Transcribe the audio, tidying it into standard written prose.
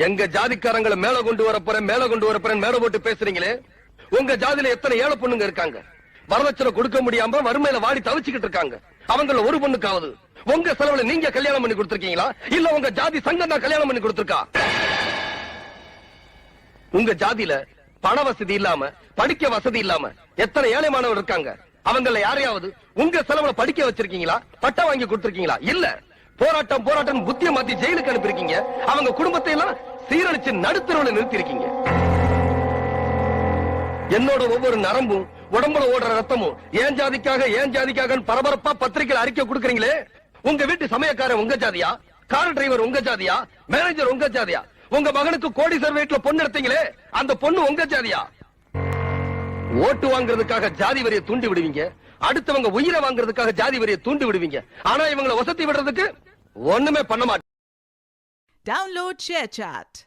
எங்க ஜாதிக்காரங்களை மேல கொண்டு வரப்போறேன் மேல போட்டு பேசுறீங்களே, உங்க ஜாதியில எத்தனை ஏழை பொண்ணுங்க இருக்காங்க, வரதட்சணை கொடுக்க முடியாம வறுமையில வாடி தவிச்சுக்கிட்டு இருக்காங்க. அவங்கள ஒரு பொண்ணுக்காவது உங்க செலவுல நீங்க கல்யாணம் பண்ணி கொடுத்திருக்கீங்களா, இல்ல உங்க ஜாதி சங்கம் தான் கல்யாணம் பண்ணி கொடுத்திருக்கா? உங்க ஜாதியில பண வசதி இல்லாம, படிக்க வசதி இல்லாம எத்தனை ஏழை மாணவர் இருக்காங்க. அவங்கள யாரையாவது உங்க செலவுல படிக்க வச்சிருக்கீங்களா, பட்டம் வாங்கி கொடுத்திருக்கீங்களா? இல்ல, போராட்டம் புத்திய மாத்தி ஜெயிலுக்கு அனுப்பிருக்கீங்க. அவங்க குடும்பத்தை எல்லாம் சீரழிச்சு நடுத்தரவுல நிறுத்தி இருக்கீங்க. என்னோட ஒவ்வொரு நரம்பும் உடம்புல ஓடுற ரத்தமும் ஏன் ஜாதிக்காக பரபரப்பா பத்திரிகையில் அறிக்கை கொடுக்கறீங்களே, உங்க வீட்டு சமயக்காரன் உங்க ஜாதியா, கார் டிரைவர் உங்க ஜாதியா, மேனேஜர் உங்க ஜாதியா, உங்க மகனுக்கு கோடீஸ்வரர் வீட்டுல பொண்ணு எடுத்தீங்களே அந்த பொண்ணு உங்க ஜாதியா? ஓட்டு வாங்குறதுக்காக ஜாதி வரியை தூண்டி விடுவீங்க, அடுத்தவங்க உயிரை வாங்குறதுக்காக ஜாதி வரியை தூண்டி விடுவீங்க. ஆனா இவங்களை வசதி விடுறதுக்கு ஒண்ணுமே பண்ண மாட்டீங்க. Download ShareChat.